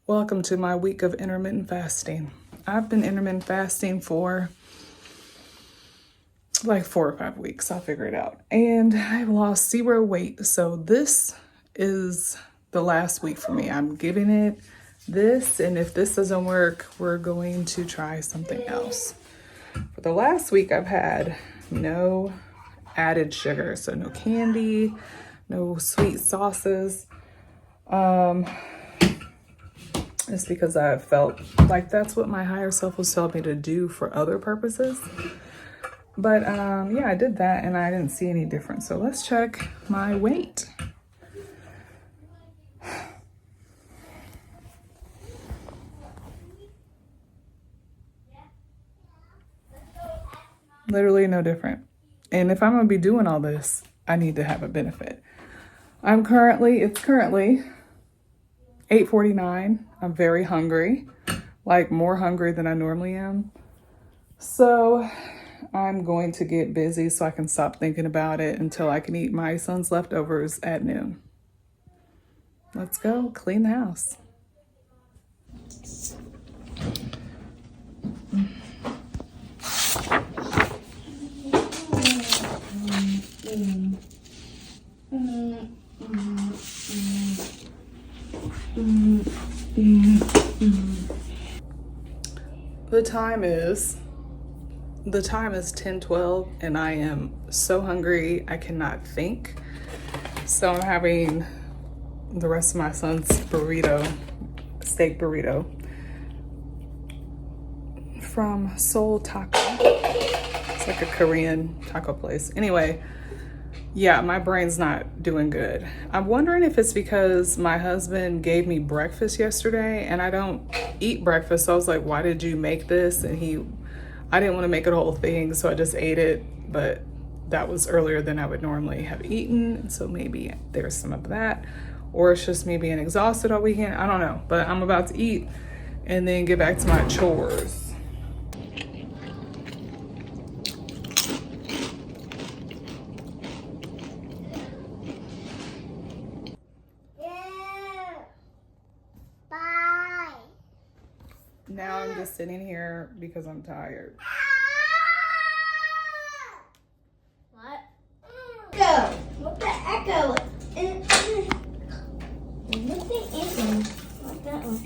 Welcome to my week of intermittent fasting. I've been intermittent fasting for like 4 or 5 weeks. I'll figure it out. And I've lost 0 weight. So this is the last week for me. I'm giving it this. And if this doesn't work, we're going to try something else. For the last week, I've had no added sugar. So no candy, no sweet sauces. It's because I felt like that's what my higher self was telling me to do for other purposes. But yeah, I did that and I didn't see any difference. So let's check my weight. Literally no different. And if I'm gonna be doing all this, I need to have a benefit. It's currently 8:49. I'm very hungry, like more hungry than I normally am. So I'm going to get busy so I can stop thinking about it until I can eat my son's leftovers at noon. Let's go clean the house. The time is 10:12 and I am so hungry I cannot think. So I'm having the rest of my son's steak burrito from Soul Taco. It's like a Korean taco place. Anyway, yeah, my brain's not doing good. I'm wondering if it's because my husband gave me breakfast yesterday and I don't eat breakfast. So I was like, why did you make this? And I didn't want to make it a whole thing, so I just ate it. But that was earlier than I would normally have eaten. So maybe there's some of that. Or it's just me being exhausted all weekend. I don't know. But I'm about to eat and then get back to my chores. Now I'm just sitting here because I'm tired. What? Echo. What the echo? What the echo? What that one?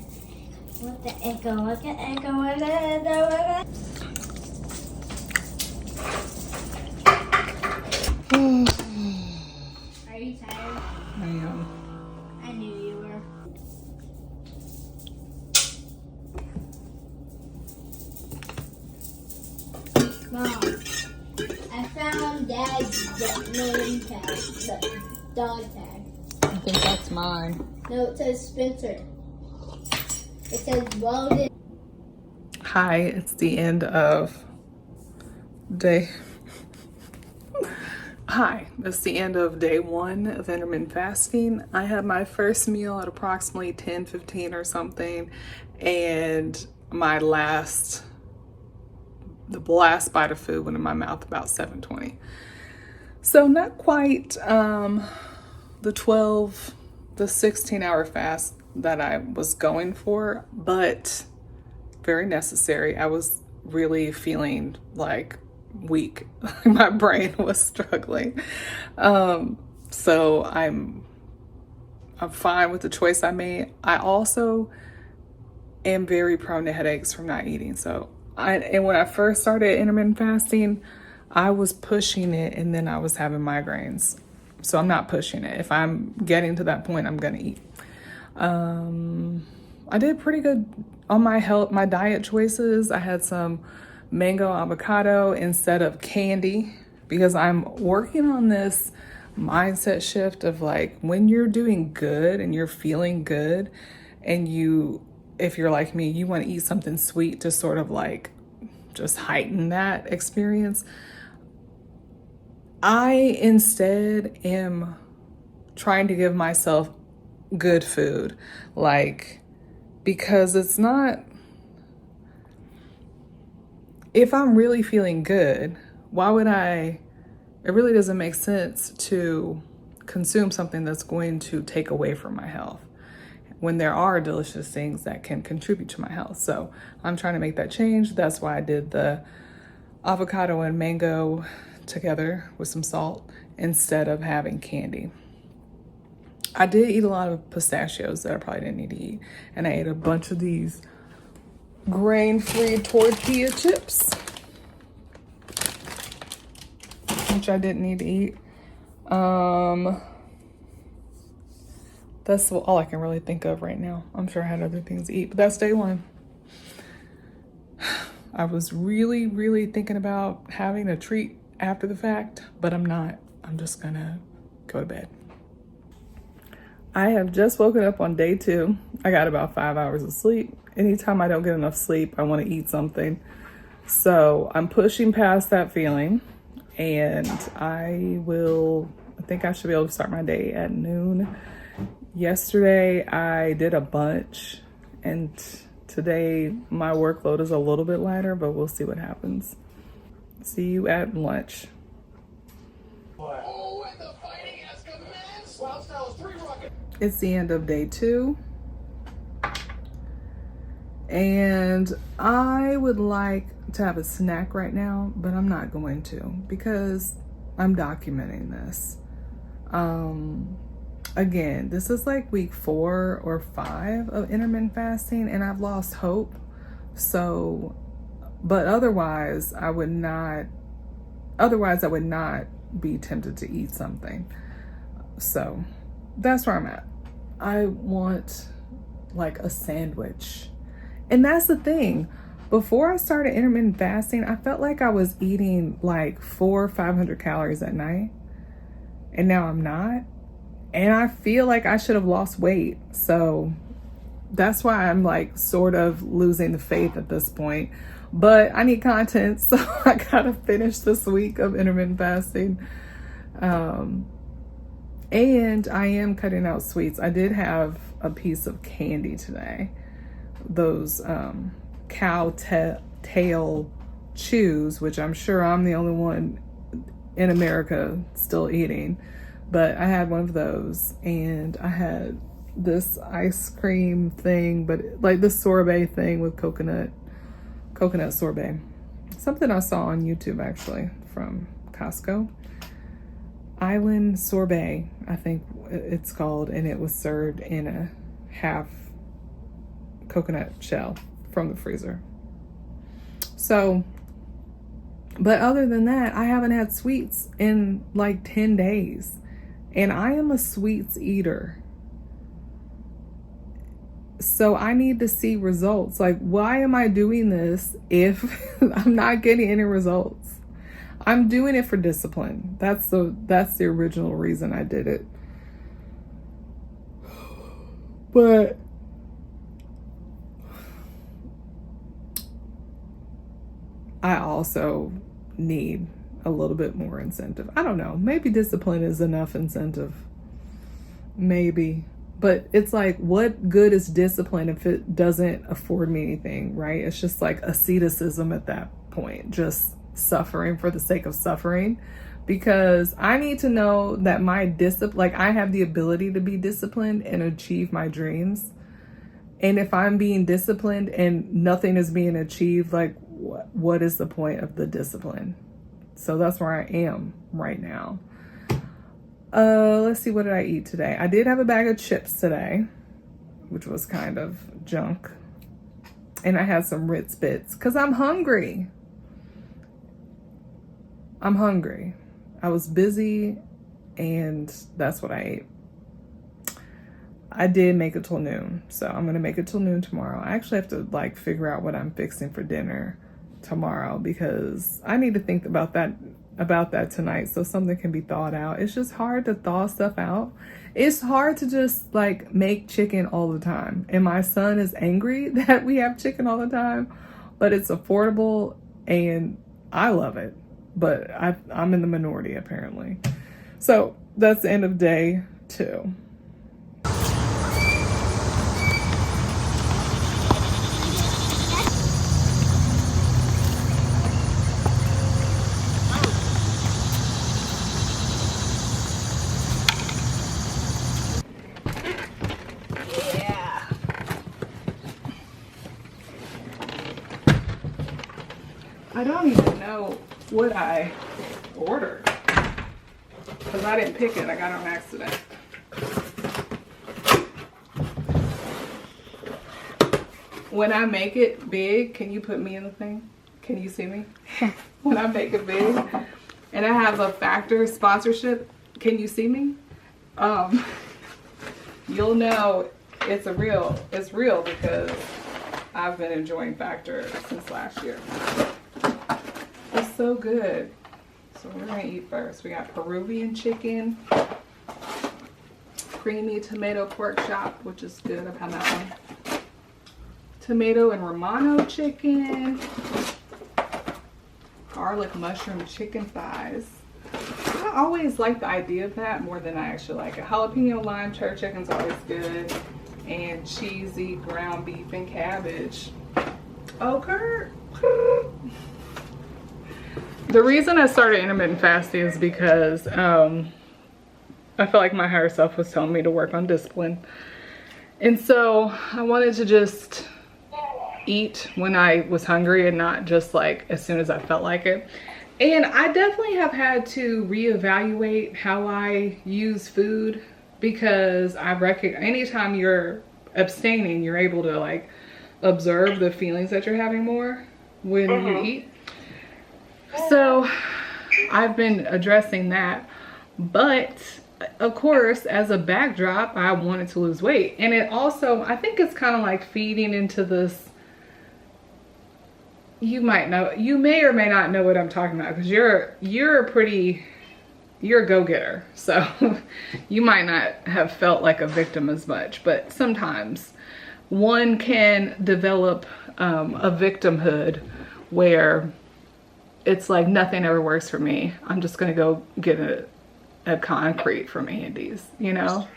What the echo? What the echo? What the echo? Are you tired? I am. I knew you were. Mom, I found Dad's name tag, the dog tag. I think that's mine. No, it says Spencer. It says Weldon. Hi, it's the end of day. Hi, it's the end of day 1 of intermittent fasting. I had my first meal at approximately 10:15 or something, and the last bite of food went in my mouth about 7:20. So not quite the 16-hour fast that I was going for, but very necessary. I was really feeling like weak. My brain was struggling. So I'm fine with the choice I made. I also am very prone to headaches from not eating. And when I first started intermittent fasting, I was pushing it and then I was having migraines. So I'm not pushing it. If I'm getting to that point, I'm gonna eat. I did pretty good on my diet choices. I had some mango avocado instead of candy because I'm working on this mindset shift of like when you're doing good and you're feeling good and if you're like me, you want to eat something sweet to sort of like just heighten that experience. I instead am trying to give myself good food, because it's not, if I'm really feeling good, it really doesn't make sense to consume something that's going to take away from my health. when there are delicious things that can contribute to my health. So I'm trying to make that change. That's why I did the avocado and mango together with some salt instead of having candy. I did eat a lot of pistachios that I probably didn't need to eat. And I ate a bunch of these grain-free tortilla chips, which I didn't need to eat. That's all I can really think of right now. I'm sure I had other things to eat, but that's day one. I was really, really thinking about having a treat after the fact, but I'm not. I'm just gonna go to bed. I have just woken up on day 2. I got about 5 hours of sleep. Anytime I don't get enough sleep, I want to eat something. So I'm pushing past that feeling, and I think I should be able to start my day at noon. Yesterday I did a bunch, and today my workload is a little bit lighter, but we'll see what happens. See you at lunch. Oh, and the fighting has commenced! Wild Styles 3 rocket. It's the end of day 2. And I would like to have a snack right now, but I'm not going to because I'm documenting this. Again, this is like week 4 or 5 of intermittent fasting, and I've lost hope. So, but otherwise I would not be tempted to eat something. So that's where I'm at. I want like a sandwich. And that's the thing. Before I started intermittent fasting, I felt like I was eating like 400 or 500 calories at night. And now I'm not. And I feel like I should have lost weight. So that's why I'm like sort of losing the faith at this point. But I need content, so I gotta finish this week of intermittent fasting. And I am cutting out sweets. I did have a piece of candy today. Those cow tail chews, which I'm sure I'm the only one in America still eating. But I had one of those, and I had this ice cream thing, but like this sorbet thing with coconut sorbet. Something I saw on YouTube actually from Costco. Island sorbet, I think it's called, and it was served in a half coconut shell from the freezer. So, but other than that, I haven't had sweets in like 10 days. And I am a sweets eater. So I need to see results. Like, why am I doing this if I'm not getting any results? I'm doing it for discipline. That's the original reason I did it. But I also need a little bit more incentive. I don't know. Maybe discipline is enough incentive. Maybe. But it's like, what good is discipline if it doesn't afford me anything, right? It's just like asceticism at that point. Just suffering for the sake of suffering. Because I need to know that my like I have the ability to be disciplined and achieve my dreams. And if I'm being disciplined and nothing is being achieved, like what is the point of the discipline? So that's where I am right now. Let's see, what did I eat today? I did have a bag of chips today, which was kind of junk. And I had some Ritz Bits because I'm hungry. I was busy, and that's what I ate. I did make it till noon, so I'm gonna make it till noon tomorrow. I actually have to like figure out what I'm fixing for dinner tomorrow because I need to think about that tonight so something can be thawed out. It's just hard to thaw stuff out. It's hard to just like make chicken all the time. And my son is angry that we have chicken all the time, but it's affordable and I love it. But I'm in the minority apparently. So that's the end of day 2. Yeah. I don't even know what I ordered because I didn't pick it. I got it on accident. When I make it big, can you put me in the thing? Can you see me? When I make it big and I have a Factor sponsorship, can you see me? You'll know it's real because I've been enjoying Factor since last year. It's so good. So we're gonna eat first. We got Peruvian chicken, creamy tomato pork chop, which is good. I've had that one. Tomato and Romano chicken, garlic mushroom chicken thighs. I always like the idea of that more than I actually like it. Jalapeno lime cheddar chicken's always good. And cheesy ground beef and cabbage. Oh, Kurt. The reason I started intermittent fasting is because I felt like my higher self was telling me to work on discipline. And so I wanted to just eat when I was hungry and not just like as soon as I felt like it. And I definitely have had to reevaluate how I use food, because I recognize anytime you're abstaining, you're able to like observe the feelings that you're having more when you eat. So I've been addressing that, but of course, as a backdrop, I wanted to lose weight. And it also, I think it's kind of like feeding into this. You might know, you may or may not know what I'm talking about, because you're a go-getter, so you might not have felt like a victim as much, but sometimes one can develop a victimhood where it's like nothing ever works for me. I'm just gonna go get a concrete from Andy's, you know?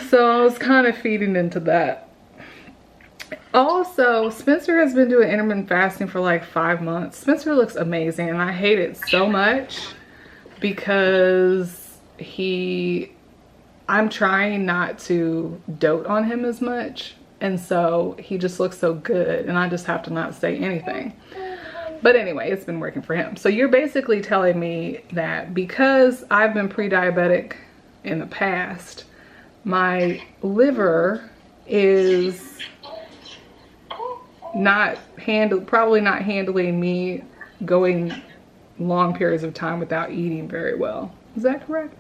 So I was kind of feeding into that. Also, Spencer has been doing intermittent fasting for like 5 months. Spencer looks amazing, and I hate it so much because I'm trying not to dote on him as much, and so he just looks so good, and I just have to not say anything. But anyway, it's been working for him. So you're basically telling me that because I've been pre-diabetic in the past, my liver is probably not handling me going long periods of time without eating very well. Is that correct?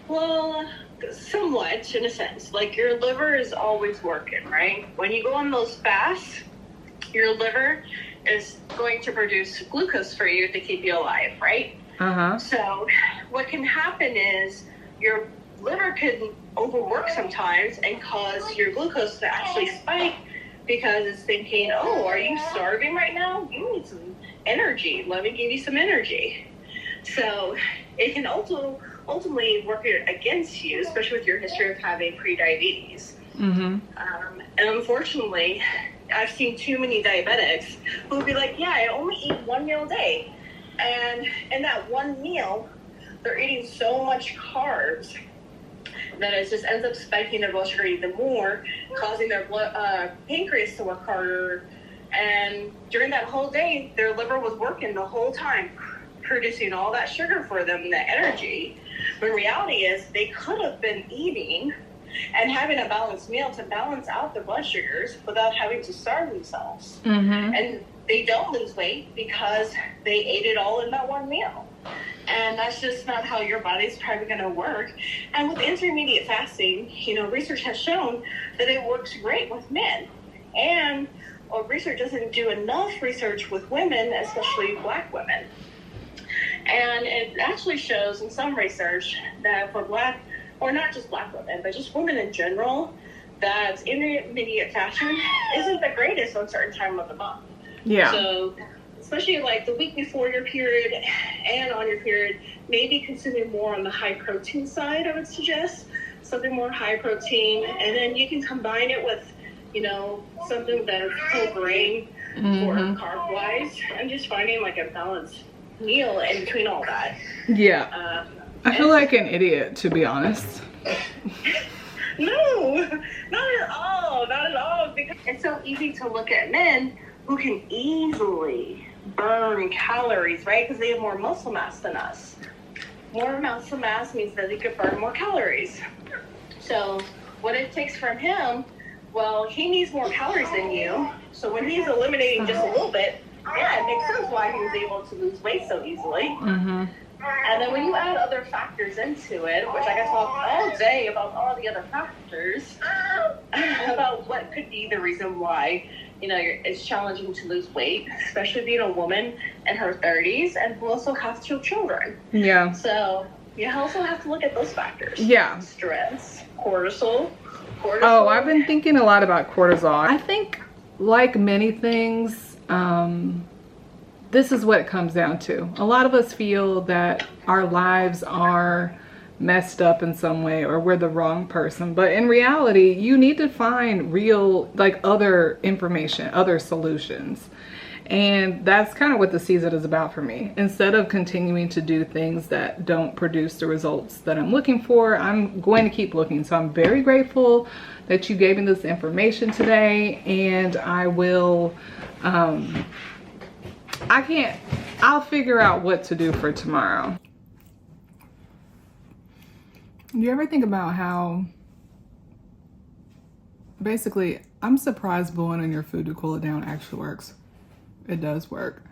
Well, somewhat, in a sense. Like, your liver is always working, right? When you go on those fasts, your liver is going to produce glucose for you to keep you alive, right? So what can happen is your liver can overwork sometimes and cause your glucose to actually spike, because it's thinking, oh, are you starving right now? You need some energy. Let me give you some energy. So it can also ultimately work against you, especially with your history of having prediabetes. And unfortunately, I've seen too many diabetics who would be like, yeah, I only eat one meal a day. And in that one meal, they're eating so much carbs that it just ends up spiking their blood sugar even more, causing their pancreas to work harder. And during that whole day, their liver was working the whole time, producing all that sugar for them, the energy. But reality is they could have been eating and having a balanced meal to balance out their blood sugars without having to starve themselves. And they don't lose weight because they ate it all in that one meal. And that's just not how your body's probably going to work. And with intermediate fasting, you know, research has shown that it works great with men. And research doesn't do enough research with women, especially Black women. And it actually shows in some research that for Black, or not just Black women, but just women in general, that intermediate fasting isn't the greatest on certain time of the month. So especially like the week before your period and on your period, maybe consuming more on the high protein side, I would suggest. Something more high protein, and then you can combine it with, you know, something that is whole grain for carb wise, and just finding like a balanced meal in between all that. I feel like an idiot, to be honest. No, not at all, not at all. Because it's so easy to look at men who can easily burn calories, right? Because they have more muscle mass than us. More muscle mass means that they could burn more calories. So what it takes from him, well, he needs more calories than you. So when he's eliminating just a little bit, yeah, it makes sense why he was able to lose weight so easily. Mm-hmm. And then when you add other factors into it, which I could talk all day about all the other factors, about what could be the reason why, it's challenging to lose weight, especially being a woman in her 30s and who also has 2 children. Yeah. So you also have to look at those factors. Yeah. Stress, cortisol. Oh, I've been thinking a lot about cortisol. I think, like many things, this is what it comes down to. A lot of us feel that our lives are messed up in some way or we're the wrong person. But in reality, you need to find real, other information, other solutions. And that's kind of what the season is about for me. Instead of continuing to do things that don't produce the results that I'm looking for, I'm going to keep looking. So I'm very grateful that you gave me this information today, and I will, I'll figure out what to do for tomorrow. Do you ever think about how basically I'm surprised blowing on your food to cool it down actually works? It does work.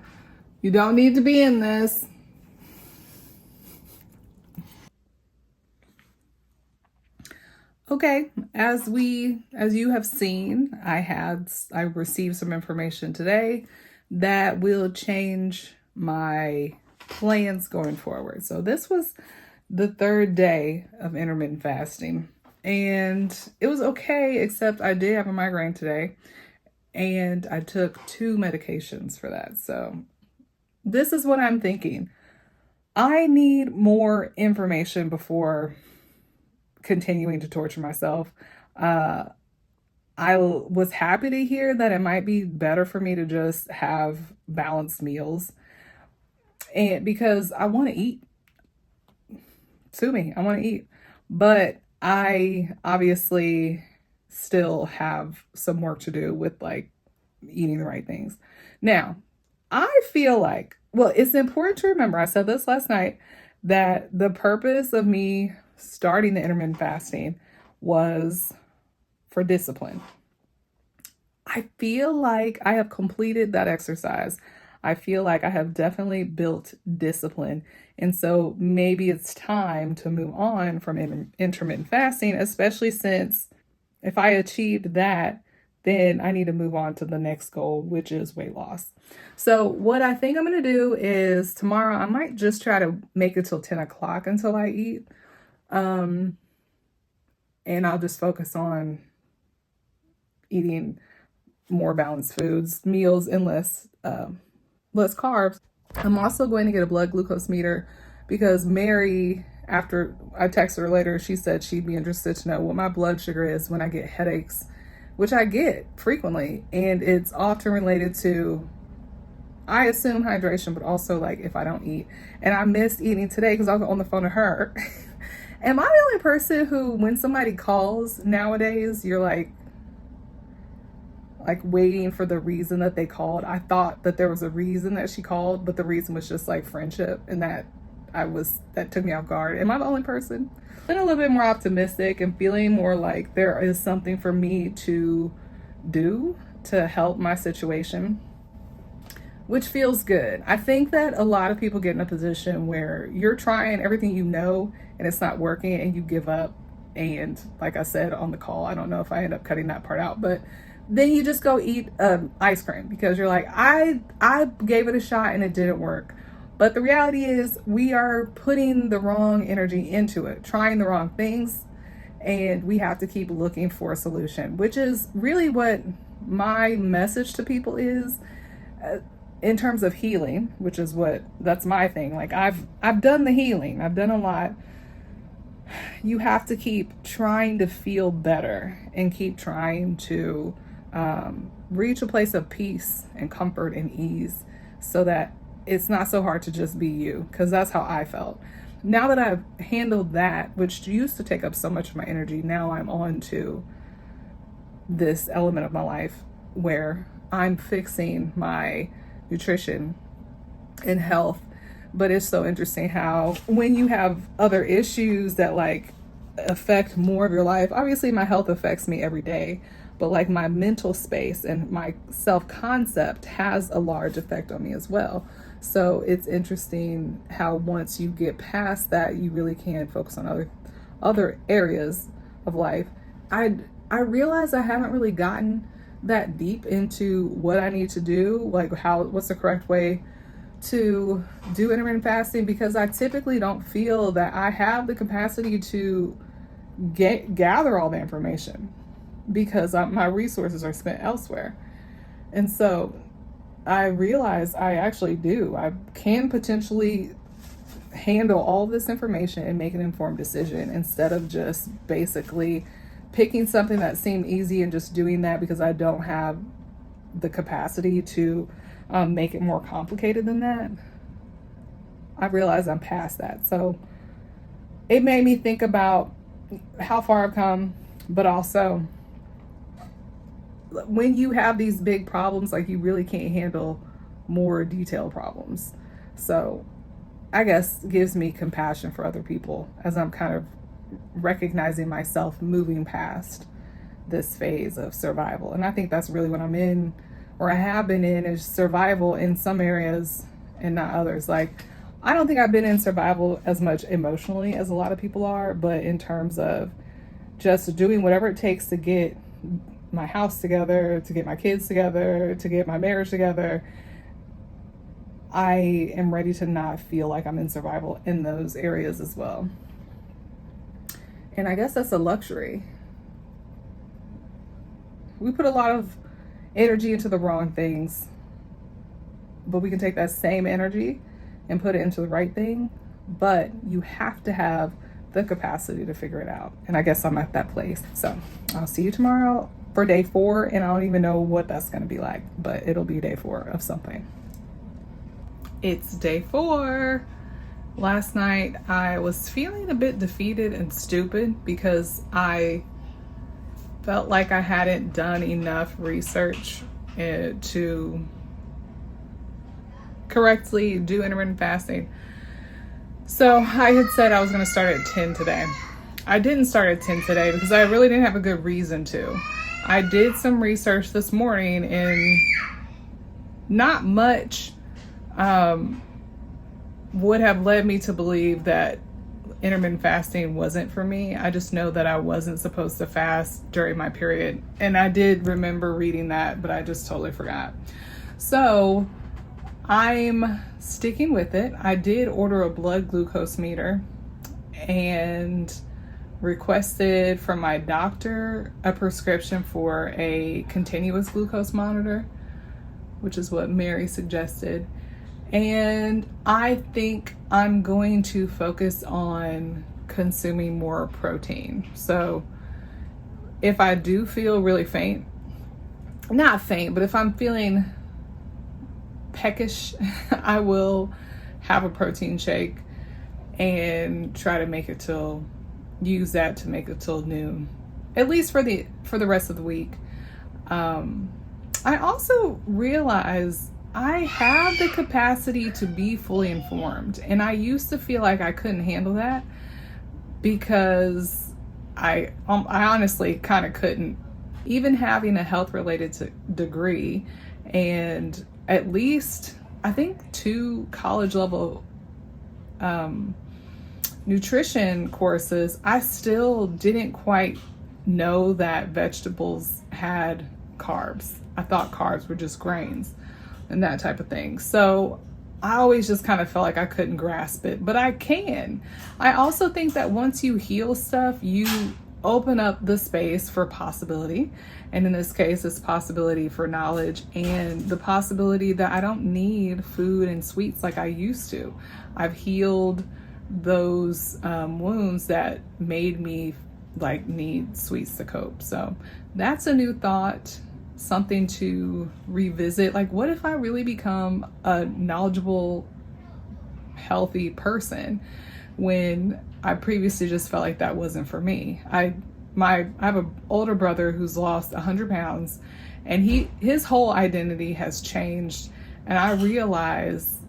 You don't need to be in this. Okay, as you have seen, I received some information today that will change my plans going forward. So this was the 3rd day of intermittent fasting, and it was okay, except I did have a migraine today, and I took 2 medications for that. So this is what I'm thinking. I need more information before continuing to torture myself. I was happy to hear that it might be better for me to just have balanced meals, and because I want to eat. Sue me, I want to eat. But I obviously still have some work to do with eating the right things. Now, I feel like, it's important to remember, I said this last night, that the purpose of me starting the intermittent fasting was for discipline. I feel like I have completed that exercise. I feel like I have definitely built discipline. And so maybe it's time to move on from intermittent fasting, especially since if I achieved that, then I need to move on to the next goal, which is weight loss. So what I think I'm going to do is tomorrow, I might just try to make it till 10 o'clock until I eat. And I'll just focus on eating more balanced foods, meals, and less carbs. I'm also going to get a blood glucose meter because Mary, after I texted her later, she said she'd be interested to know what my blood sugar is when I get headaches, which I get frequently. And it's often related to, I assume, hydration, but also if I don't eat. And I missed eating today because I was on the phone to her. Am I the only person who, when somebody calls nowadays, you're like waiting for the reason that they called? I thought that there was a reason that she called, but the reason was just friendship, and that took me off guard. Am I the only person? Been a little bit more optimistic and feeling more like there is something for me to do to help my situation, which feels good. I think that a lot of people get in a position where you're trying everything and it's not working, and you give up. And like I said on the call, I don't know if I end up cutting that part out, but then you just go eat ice cream because you're like, I gave it a shot and it didn't work. But the reality is we are putting the wrong energy into it, trying the wrong things, and we have to keep looking for a solution, which is really what my message to people is in terms of healing, which is that's my thing. I've done the healing. I've done a lot. You have to keep trying to feel better and keep trying to reach a place of peace and comfort and ease so that it's not so hard to just be you, because that's how I felt. Now that I've handled that, which used to take up so much of my energy, now I'm on to this element of my life where I'm fixing my nutrition and health. But it's so interesting how when you have other issues that like affect more of your life, obviously my health affects me every day, but like my mental space and my self-concept has a large effect on me as well. So it's interesting how once you get past that, you really can focus on other areas of life. I realize I haven't really gotten that deep into what I need to do, like what's the correct way to do intermittent fasting, because I typically don't feel that I have the capacity to gather all the information because my resources are spent elsewhere. And so I realize I actually do. I can potentially handle all this information and make an informed decision instead of just basically picking something that seemed easy and just doing that because I don't have the capacity to make it more complicated than that. I realize I'm past that. So it made me think about how far I've come, but also when you have these big problems, like you really can't handle more detailed problems. So I guess gives me compassion for other people as I'm kind of recognizing myself moving past this phase of survival. And I think that's really what I'm in, or I have been in, is survival in some areas and not others. Like, I don't think I've been in survival as much emotionally as a lot of people are, but in terms of just doing whatever it takes to get my house together, to get my kids together, to get my marriage together, I am ready to not feel like I'm in survival in those areas as well. And I guess that's a luxury. We put a lot of energy into the wrong things, but we can take that same energy and put it into the right thing. But you have to have the capacity to figure it out. And I guess I'm at that place. So I'll see you tomorrow for day 4. And I don't even know what that's going to be like, but it'll be day 4 of something. It's day 4. Last night I was feeling a bit defeated and stupid because I felt like I hadn't done enough research to correctly do intermittent fasting. So I had said I was going to start at 10 today. I didn't start at 10 today because I really didn't have a good reason to. I did some research this morning and not much would have led me to believe that intermittent fasting wasn't for me. I just know that I wasn't supposed to fast during my period. And I did remember reading that, but I just totally forgot. So I'm sticking with it. I did order a blood glucose meter and requested from my doctor a prescription for a continuous glucose monitor, which is what Mary suggested. And I think I'm going to focus on consuming more protein. So if I do feel really faint, not faint, but if I'm feeling peckish, I will have a protein shake and try to use that to make it till noon, at least for the rest of the week. I also realize I have the capacity to be fully informed, and I used to feel like I couldn't handle that because I honestly kind of couldn't. Even having a health-related degree and at least I think 2 college-level nutrition courses, I still didn't quite know that vegetables had carbs. I thought carbs were just grains and that type of thing. So I always just kind of felt like I couldn't grasp it, but I can. I also think that once you heal stuff, you open up the space for possibility. And in this case, it's possibility for knowledge and the possibility that I don't need food and sweets like I used to. I've healed those wounds that made me like need sweets to cope. So that's a new thought. Something to revisit. Like, what if I really become a knowledgeable, healthy person when I previously just felt like that wasn't for me? I I have an older brother who's lost 100 pounds, and his whole identity has changed. And I realize,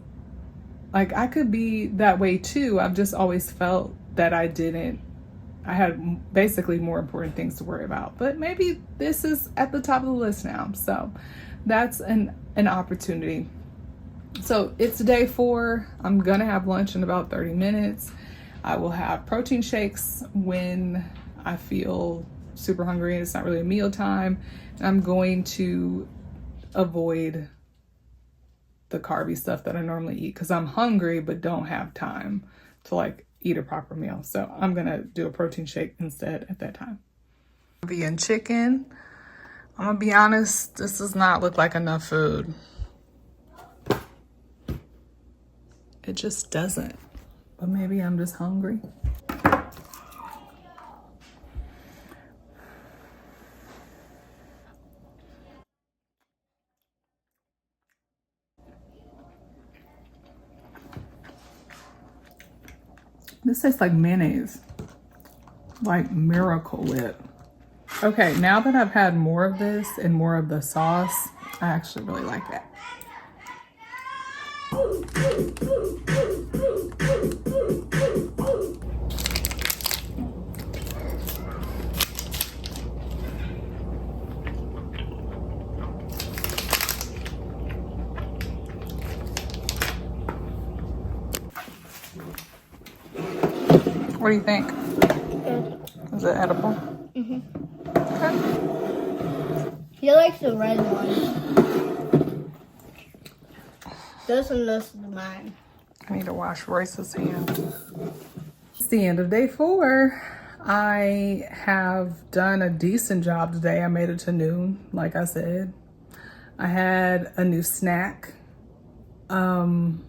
like, I could be that way too. I've just always felt that I had basically more important things to worry about. But maybe this is at the top of the list now. So that's an opportunity. So it's day 4. I'm gonna have lunch in about 30 minutes. I will have protein shakes when I feel super hungry and it's not really a meal time. And I'm going to avoid the carby stuff that I normally eat because I'm hungry but don't have time to like eat a proper meal. So I'm gonna do a protein shake instead at that time. Vegan chicken. I'm gonna be honest, this does not look like enough food. It just doesn't. But maybe I'm just hungry. This tastes like mayonnaise, like Miracle Whip. Okay, now that I've had more of this and more of the sauce, I actually really like it. What do you think? Is it edible? Mm-hmm. Okay. He likes the red one. This is mine. I need to wash Royce's hands. It's the end of day 4. I have done a decent job today. I made it to noon, like I said. I had a new snack. And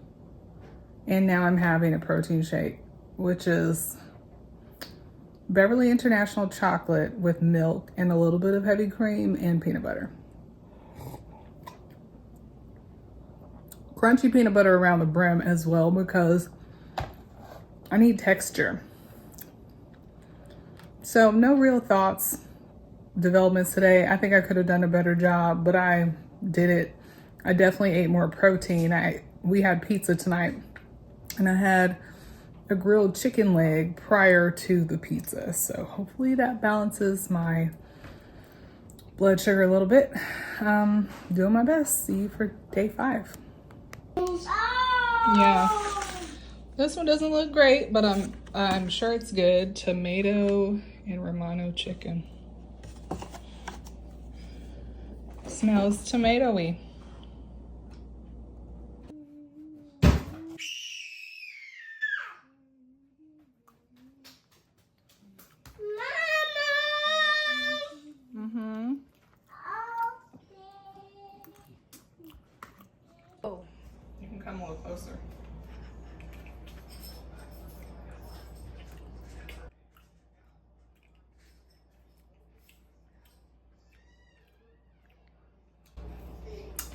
now I'm having a protein shake, which is Beverly International chocolate with milk and a little bit of heavy cream and peanut butter. Crunchy peanut butter around the brim as well because I need texture. So no real developments today. I think I could have done a better job, but I did it. I definitely ate more protein. We had pizza tonight and I had a grilled chicken leg prior to the pizza. So hopefully that balances my blood sugar a little bit. Doing my best. See you for day 5. Yeah. This one doesn't look great, but I'm sure it's good. Tomato and Romano chicken. Smells tomatoey. Oh. You can come a little closer.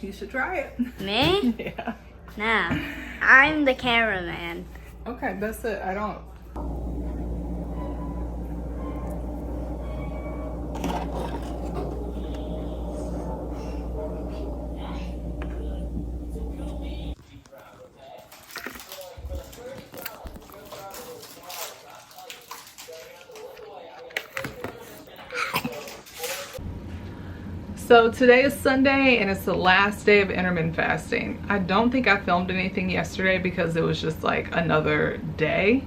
You should try it. Me? Yeah. Nah. I'm the cameraman. Okay, that's it. I don't. So today is Sunday and it's the last day of intermittent fasting. I don't think I filmed anything yesterday because it was just like another day.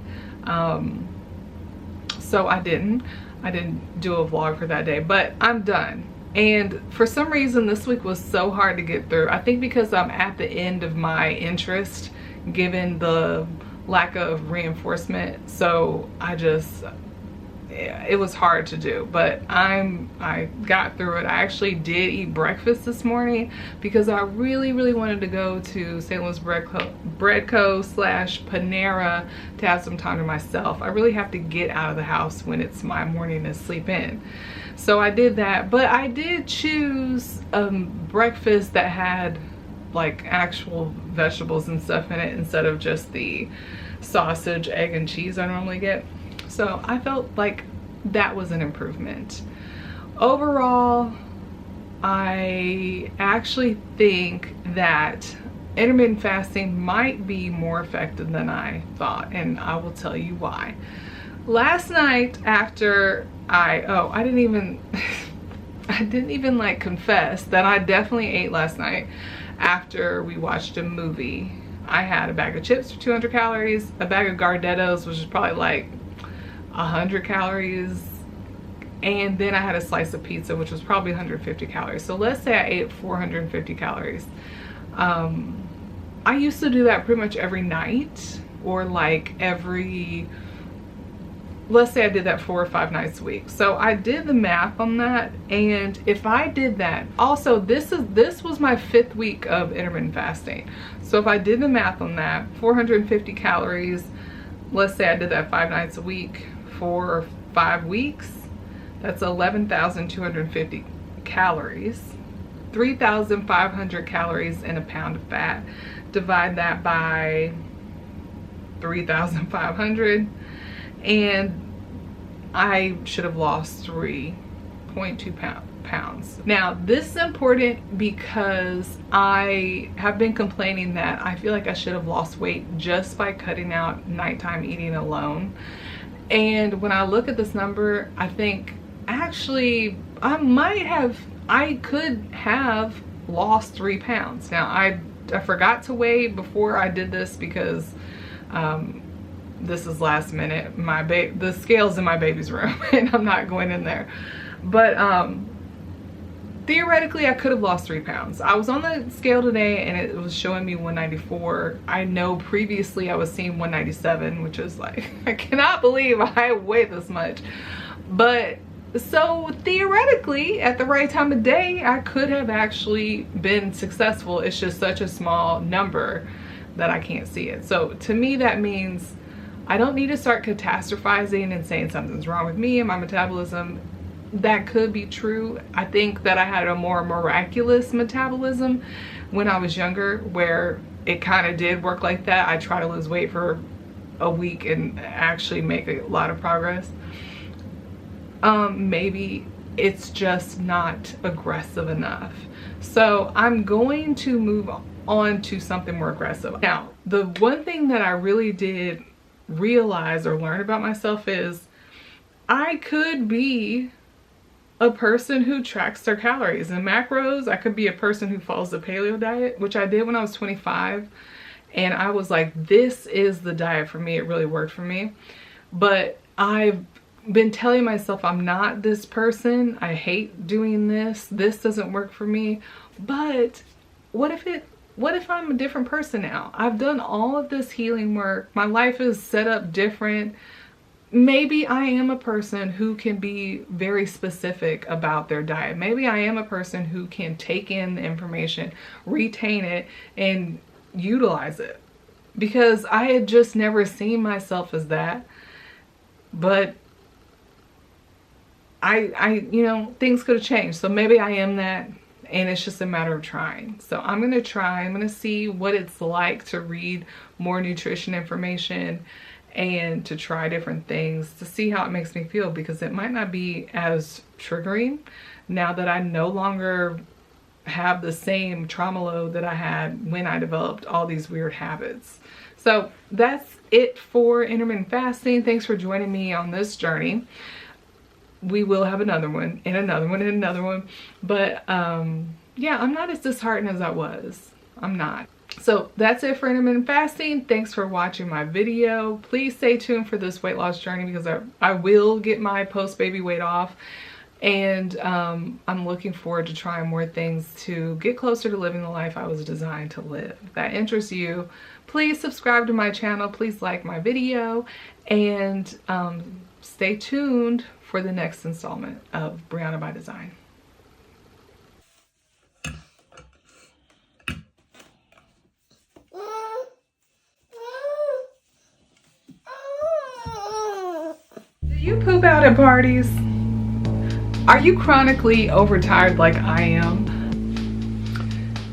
So I didn't do a vlog for that day, but I'm done. And for some reason this week was so hard to get through. I think because I'm at the end of my interest given the lack of reinforcement. So it was hard to do, but I got through it. I actually did eat breakfast this morning because I really wanted to go to St. Louis Bread Co. / Panera to have some time to myself. I really have to get out of the house when it's my morning to sleep in. So I did that, but I did choose breakfast that had like actual vegetables and stuff in it instead of just the sausage, egg, and cheese I normally get. So I felt like that was an improvement. Overall, I actually think that intermittent fasting might be more effective than I thought, and I will tell you why. Last night after I didn't even like confess that I definitely ate last night after we watched a movie. I had a bag of chips for 200 calories, a bag of Gardettos, which is probably like 100 calories, and then I had a slice of pizza, which was probably 150 calories. So let's say I ate 450 calories. I used to do that pretty much every night, or like let's say I did that 4 or 5 nights a week. So I did the math on that, and if I did that, also this was my 5th week of intermittent fasting. So if I did the math on that, 450 calories, let's say I did that 5 nights a week for 5 weeks, that's 11,250 calories, 3,500 calories in a pound of fat. Divide that by 3,500, and I should have lost 3.2 pounds. Now, this is important because I have been complaining that I feel like I should have lost weight just by cutting out nighttime eating alone. And when I look at this number, I think actually I could have lost 3 pounds. Now, I forgot to weigh before I did this because this is last minute. The scale's in my baby's room and I'm not going in there. But theoretically, I could have lost 3 pounds. I was on the scale today and it was showing me 194. I know previously I was seeing 197, which is like, I cannot believe I weigh this much. But so theoretically, at the right time of day, I could have actually been successful. It's just such a small number that I can't see it. So to me, that means I don't need to start catastrophizing and saying something's wrong with me and my metabolism. That could be true. I think that I had a more miraculous metabolism when I was younger, where it kind of did work like that. I try to lose weight for a week and actually make a lot of progress. Maybe it's just not aggressive enough. So I'm going to move on to something more aggressive. Now, the one thing that I really did realize or learn about myself is I could be a person who tracks their calories and macros. I could be a person who follows the paleo diet, which I did when I was 25. And I was like, this is the diet for me. It really worked for me. But I've been telling myself I'm not this person. I hate doing this. This doesn't work for me. But what if I'm a different person now? I've done all of this healing work. My life is set up different. Maybe I am a person who can be very specific about their diet. Maybe I am a person who can take in the information, retain it, and utilize it. Because I had just never seen myself as that. But you know, things could have changed. So maybe I am that, and it's just a matter of trying. So I'm going to try. I'm going to see what it's like to read more nutrition information and to try different things to see how it makes me feel, because it might not be as triggering now that I no longer have the same trauma load that I had when I developed all these weird habits. So that's it for intermittent fasting. Thanks for joining me on this journey. We will have another one and another one and another one. But yeah, I'm not as disheartened as I was. I'm not. So that's it for intermittent fasting. Thanks for watching my video. Please stay tuned for this weight loss journey, because I will get my post-baby weight off. And I'm looking forward to trying more things to get closer to living the life I was designed to live. If that interests you, please subscribe to my channel. Please like my video, and stay tuned for the next installment of Brianna by Design. Do you poop out at parties? Are you chronically overtired like I am?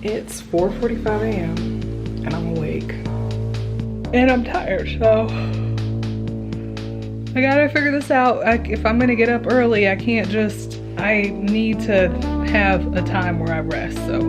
It's 4:45 a.m. and I'm awake. And I'm tired, so I gotta figure this out. If I'm gonna get up early, I need to have a time where I rest, so.